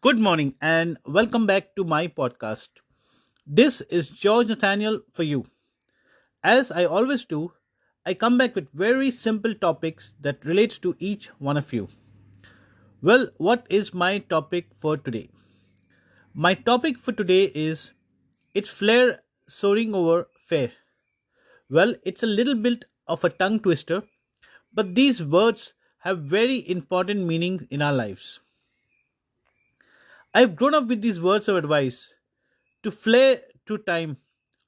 Good morning and welcome back to my podcast. This is George Nathaniel for you. As I always do, I come back with very simple topics that relates to each one of you. Well, what is my topic for today? My topic for today is it's Flair soaring over fair. Well, it's a little bit of a tongue twister, but these words have very important meaning in our lives. I've grown up with these words of advice to flare through time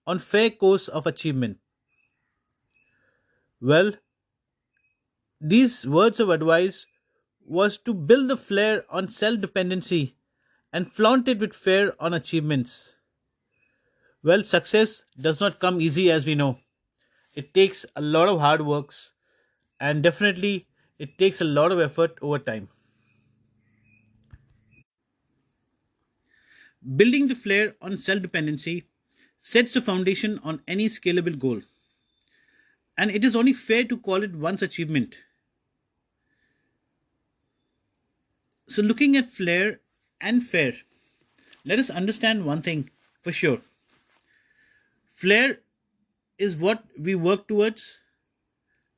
on fair course of achievement. Well, these words of advice was to build the flair on self-dependency and flaunt it with fair on achievements. Well, success does not come easy as we know. It takes a lot of hard works and definitely it takes a lot of effort over time. Building the flair on self-dependency sets the foundation on any scalable goal. And it is only fair to call it one's achievement. So, looking at flair and fair, let us understand one thing for sure. Flair is what we work towards,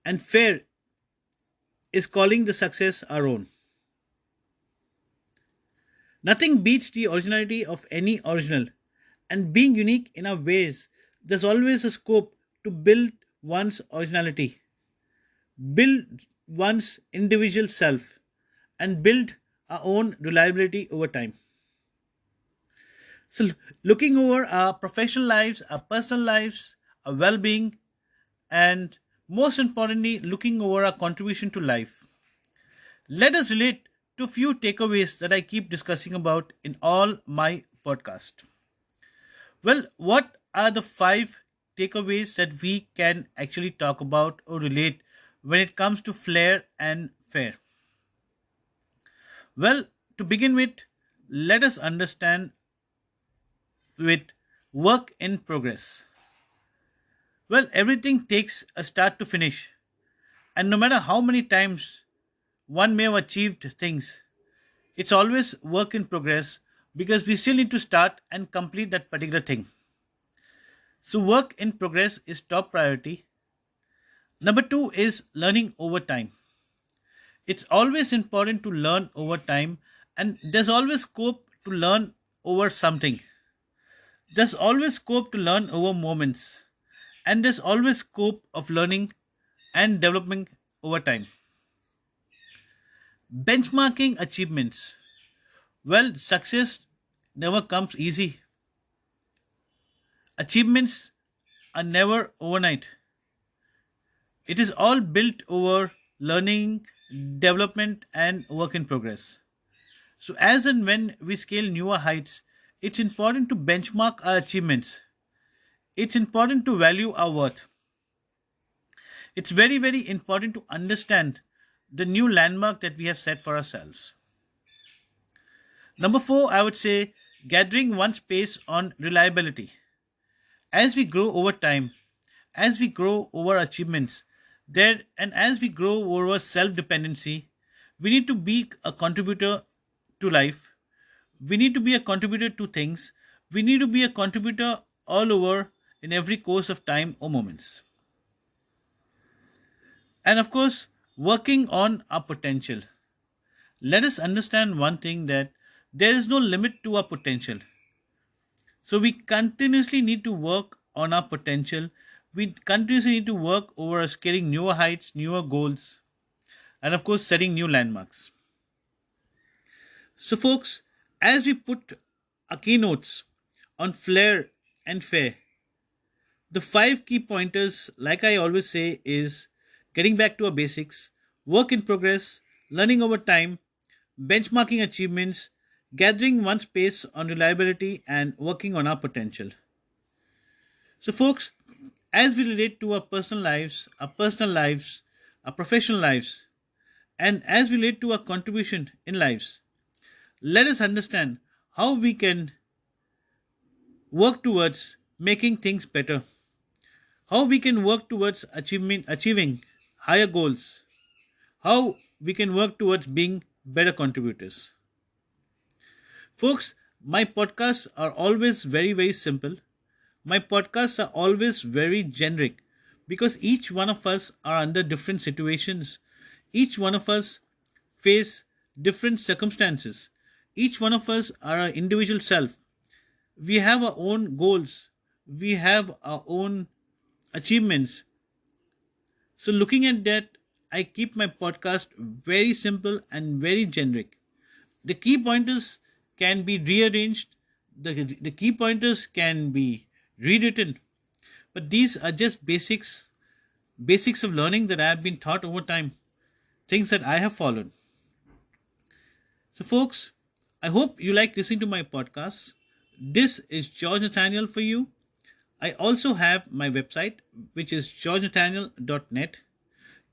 and fair is calling the success our own. Nothing beats the originality of any original, and being unique in our ways, there's always a scope to build one's originality, build one's individual self, and build our own reliability over time. So, looking over our professional lives, our personal lives, our well being, and most importantly, looking over our contribution to life, let us relate to a few takeaways that I keep discussing about in all my podcast. Well, what are the five takeaways that we can actually talk about or relate when it comes to flair and fair? Well, to begin with, let us understand with work in progress. Well, everything takes a start to finish, and no matter how many times one may have achieved things, it's always work in progress because we still need to start and complete that particular thing. So, work in progress is top priority. Number two is learning over time. It's always important to learn over time, and there's always scope to learn over something. There's always scope to learn over moments, and there's always scope of learning and developing over time. Benchmarking achievements. Well, success never comes easy. Achievements are never overnight. It is all built over learning, development, and work in progress. So, as and when we scale newer heights, it's important to benchmark our achievements. It's important to value our worth. It's very, very important to understand the new landmark that we have set for ourselves. Number four, I would say gathering one's pace on reliability. As we grow over time, as we grow over achievements, there and as we grow over self-dependency, we need to be a contributor to life. We need to be a contributor to things. We need to be a contributor all over in every course of time or moments. And of course, working on our potential. Let us understand one thing that there is no limit to our potential. So we continuously need to work on our potential. We continuously need to work over scaling newer heights, newer goals, and of course, setting new landmarks. So, folks, as we put our keynotes on flair and fair, the five key pointers, like I always say, is getting back to our basics, work in progress, learning over time, benchmarking achievements, gathering one's pace on reliability, and working on our potential. So, folks, as we relate to our personal lives, our professional lives, and as we relate to our contribution in lives, let us understand how we can work towards making things better, how we can work towards achieving higher goals, how we can work towards being better contributors. Folks, my podcasts are always very, very simple. My podcasts are always very generic because each one of us are under different situations. Each one of us face different circumstances. Each one of us are our individual self. We have our own goals. We have our own achievements. So, looking at that, I keep my podcast very simple and very generic. The key pointers can be rearranged, the key pointers can be rewritten, but these are just basics of learning that I have been taught over time, things that I have followed. So, folks, I hope you like listening to my podcast. This is George Nathaniel for you. I also have my website, which is georgenathaniel.net.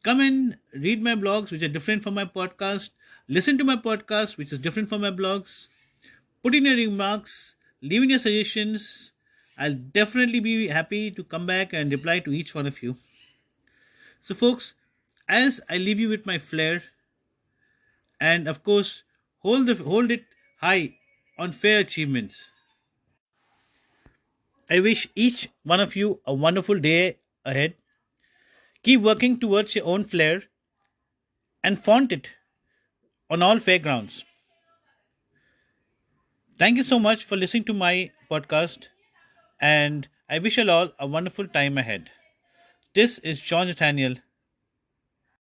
Come and read my blogs, which are different from my podcast. Listen to my podcast, which is different from my blogs. Put in your remarks, leave in your suggestions. I'll definitely be happy to come back and reply to each one of you. So, folks, as I leave you with my flair, and of course, hold it high on fair achievements. I wish each one of you a wonderful day ahead. Keep working towards your own flair and flaunt it on all fair grounds. Thank you so much for listening to my podcast, and I wish you all a wonderful time ahead. This is John Nathaniel